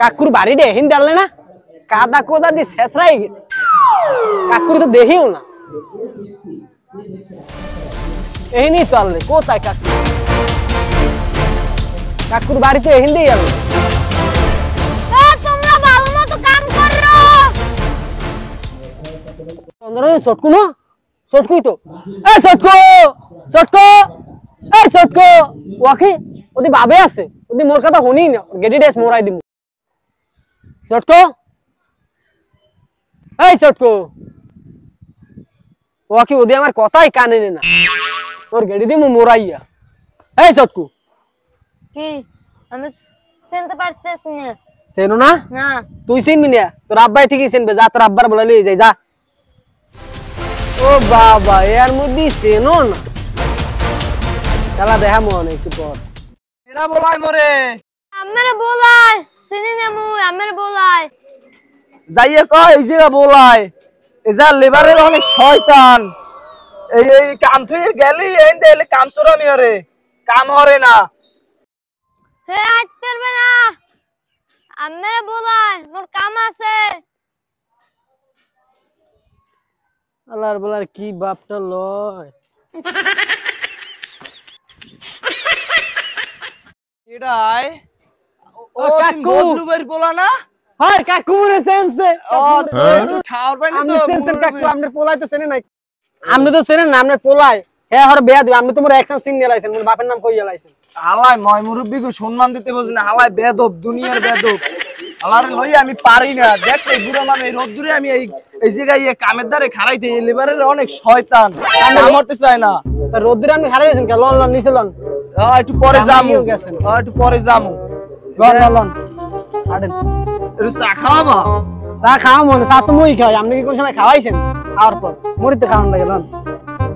কাকুর বাড়িটা এহিন ডাললে না কাদা কোদা দিয়ে শেষরাই গেছে কাকুর তো দেখিও না এহিনি তো আনলে কোথায় কাকু কাকুর বাড়িতে এহিন দিয়ে গেল তোমরা ভালো মতো কাম করো চন্দ্র চটকু না চটকুই তো এ চটকু চটকু এ চটকু ওকে ওদি বাবে আছে ওদি মোর কথা শুনি না গেডি ডেস মোরাই দিমু চটকু এই চটকু ওকে ওদি আমার কথাই কানে না তোর গেডি দিমু মোরাইয়া এই চটকু কি আমি চিনতে পারতেছি না চেনো না না তুই চিনবি না তোর আব্বাই ঠিকই চিনবে যা তোর আব্বার বলে লিয়ে যাই যা ও বাবা এর মধ্যে চেনো না খেলা দেখা মনে একটু পর এরা বলাই মরে আমারে বলাই চিনি না মুই আমারে বলাই যাইয়ে কয় এই জায়গা বলাই এই যা লেবারের অনেক শয়তান এই এই কাম থেকে গেলি এই দেলে কাম সরামি হরে কাম হরে না হে আইতেরবে না আমারে বলাই মোর কাম আছে আল্লাহর বলার কি বাপটা লয় এডাই ও কাকু। বজলুবের বলা না হাই কাকু মনে সেন্সে ও ঠাউর পানি আমি তো সেন্সের কাকু আমনে পোলাই তো চেনে নাই আমনে তো চেনেন না আমনে পোলাই হে হর বেয়া দিবে আমনে তো মোর অ্যাকশন সিন নিয়ে লাইছেন মোর বাপের নাম কইয়া লাইছেন হালাই ময় মুরব্বিকে সম্মান দিতে বুঝি না হালাই বেদব দুনিয়ার বেদব হালার লই আমি পারি না দেখ এই বুড়ো মানে এই রোদ্দুরে আমি এই জায়গায় এই কামের দ্বারে খাড়াইতে এই লেবারের অনেক শয়তান কাম করতে চায় না তা রোদ্দুরে আপনি হারাই গেছেন কে লন লন নিচে লন একটু পরে যামু কামিয়েও গেছেন। একটু পরে যামু লন লন লন আড়েন একটু চা খাওয়াবা চা খাওয়া মনে চা তো মুই খাই আপনি কি কোন সময় খাওয়াইছেন খাওয়ার পর মরিতে খাওয়ান লাগে লন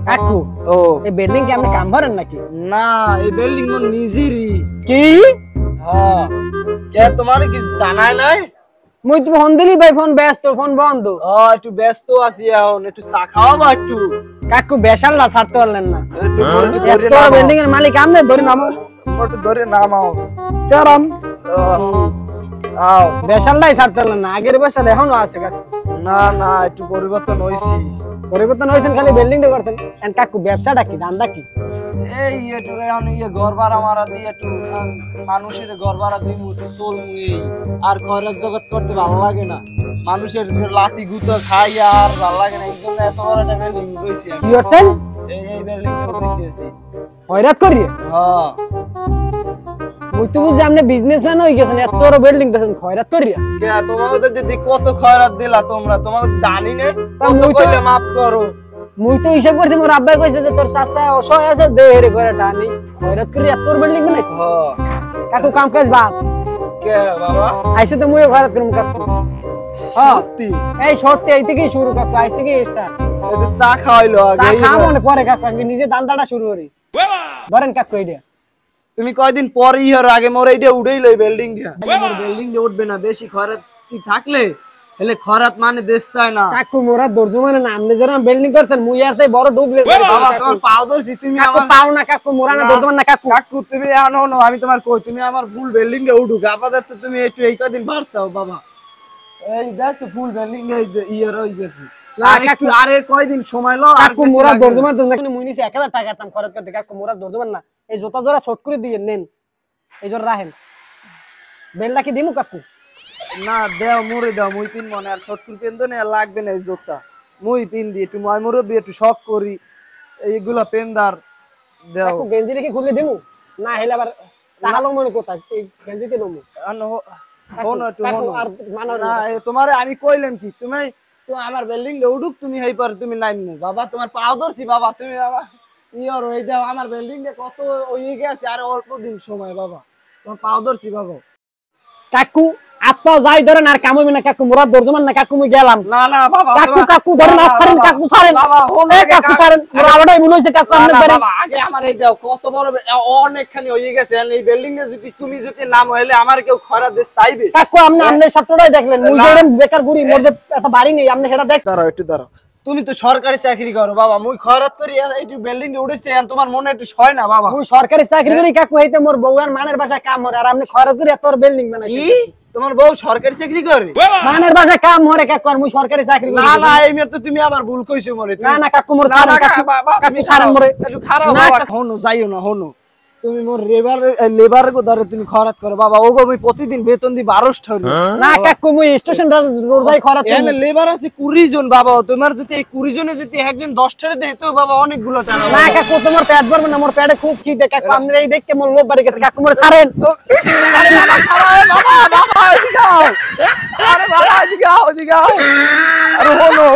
কাকু ও এই বিল্ডিং কি আপনি কাম করেন নাকি না এই বিল্ডিং মোর নিজেরই কি হ্যাঁ কে তোমার কি জানায় নাই মুই তো ফোন দিলি ভাই ফোন ব্যস্ত ফোন বন্ধ একটু ব্যস্ত আছি এখন একটু চা খাওয়াবা একটু কাকু বেশাল না ছাড়তে পারলেন না একটু এত বড় বিল্ডিং এর মালিক আপনি ধরে নামো একটু ধরে নামাও কারণ আও বেশালটাই ছাড়তে পারলেন না আগের বেশাল এখনো আছে কাকু না না একটু পরিবর্তন হইছি পরিবর্তন হয়েছেন খালি বিল্ডিংটা করতেন এন্ড কাকু ব্যবসাটা কি ধান্দা কি এই একটু এখন ঘর ভাড়া মারা দিয়ে একটু মানুষের ঘর ভাড়া দিব একটু চলমু এই আর খরচ জগৎ করতে ভালো লাগে না মানুষের লাতি গুতো খাই আর ভালো লাগে না এই জন্য এত বড় একটা বিল্ডিং হইছি কি করতেন এই বিল্ডিং উঠেছি হয়রাত করি হ্যাঁ মুই তো বুঝি আপনি বিজনেসম্যান হয়ে গেছেন এত বড় বিল্ডিং দেখেন খয়রাত করিয়া কে তোমাকে তো দিদি কত খয়রাত দিলা তোমরা তোমাকে জানি নে তা কত মুই তো- কইলে মাফ করো মুই তো হিসাব করছি মোর আব্বাই কইছে যে তোর চাচা অসহায় আছে দে হেরে করে টানি খয়রাত করি এত বড় বিল্ডিং বানাইছে হ্যাঁ কাকু কাম কাজ বাপ কে বাবা আইসো তো মুইও খয়রাত করুম কাকু হ্যাঁ সত্যি এই সত্যি এই থেকেই শুরু কাকু আজ থেকেই স্টার্ট একটু চা খাওয়াইলো চা আগে খাওয়া মনে পরে কাকু আগে নিজে দান্দাটা শুরু করি ধরেন কাকু এইটা তুমি কয়দিন পরে ইহর আগে মোর এইটা উড়েই লই বিল্ডিং দিয়া মোর বিল্ডিং টা উঠবে না বেশি খরাত কি থাকলে হেলে খরাত মানে দেশ চায় না কাকু মোরা দর্জু মানে না আপনি যারা বিল্ডিং করতেন মুই আর তাই বড় ডুবলে বাবা তোমার পাও ধরছি তুমি কাকু আমার পাও না কাকু মোরা না দর্জু মানে না কাকু কাকু তুমি আনো না আমি তোমার কই তুমি আমার ফুল বিল্ডিং এ উঠুক আপাতত তুমি একটু এই কদিন বাড়ছাও বাবা এই দেখছো ফুল বিল্ডিং এ ইয়ে রই গেছে না একটু আরে কয়দিন সময় লো আর কাকু মোরা দর্জু মানে না মুই নিছি 1000 টাকা দাম খরচ করতে কাকু মোরা দর্জু মানে না এই জোতা জোড়া ছোট করে দিয়ে নেন এই জোড়া রাখেন বেলটা কি দিমু কাকু না দেও মুরে দাও মুই পিন মনে আর শর্ট পেন তো না লাগবে না এই জোতা মুই পিন দি একটু মই মুরব্বি একটু শক করি এইগুলা পেনদার দেও কাকু গেঞ্জি রেখে খুলে দিমু না হেলে আবার তাহালো মনে কোথায় এই গেঞ্জিতে নমু হনো একটু কাকু হনো আর মানা না তোমারে আমি কইলাম কি তুমি তো আমার বিল্ডিং এ উঠুক তুমি হেই পার তুমি নাইমু বাবা তোমার পাও ধরছি বাবা তুমি বাবা ইয়র হই দাও আমার বিল্ডিং এ কত ওই গেছে আর অল্প দিন সময় বাবা তোমার পাও ধরছি বাবা কাকু আত্মাও যাই ধরেন আর কাম হইবে না কাকু মোরা দর্জু মানে না কাকু মুই গেলাম না না বাবা কাকু কাকু ধরেন আর ছাড়েন কাকু ছাড়েন বাবা হনো এই কাকু ছাড়েন মোরা আবারই মনে হইছে কাকু আপনি ধরেন বাবা আগে আমার এই দাও কত বড় অনেকখানি হয়ে গেছে এই বিল্ডিং এ যদি তুমি যদি নাম হইলে আমার কেউ খরা দেশ চাইবে কাকু আপনি আপনি সবটাই দেখলেন মুই যে এরকম বেকার ঘুরি মধ্যে একটা বাড়ি নেই আপনি সেটা দেখ দাঁড়াও একটু দাঁড়াও তুমি তো সরকারি চাকরি করো বাবা মুই খরাত করি একটু বিল্ডিং এ উঠেছে তোমার মনে একটু হয় না বাবা মুই সরকারি চাকরি করি কাকু হইতে মোর বউ আর মানের বাসায় কাম করে আর আপনি খরচ করে এত বিল্ডিং বানাইছেন কি তোমার বউ সরকারি চাকরি করে? মানের বাসায় কাম মরে কাকু আর মুই সরকারি চাকরি করি না না এই মেয়ে তো তুমি আবার ভুল কইছো মরে। না না কাকু মোর না, ছাড়েন না, কাকু বাবা, কাকু তুমি ছাড়েন মোরে একটু খারাপ না, বাবা, কাকু। হনো যাইও না হনো। তুমি মোর লেবার গো ধরে তুমি খরাত করো বাবা। ওগো আমি প্রতিদিন বেতন দি 1200 টাকা। না কাকু মুই স্টেশন রোড যাই খরাত এখানে লেবার আছে 20 জন বাবা। তোমার যদি এই 20 জনে যদি একজন 10 টাকা দেয় তো বাবা অনেকগুলো টাকা। না কাকু তোমার পেট ভরবে না মোর পেটে খুব খিদে কাকু আপনি এই দেখকে মোর লোভ বাড়ি গেছে কাকু মোরে ছাড়েন আরে বাবা খারাপ বাবা বাবা এদিকে আও। আরে বাবা এদিকে আও এদিকে আও। আরে হলো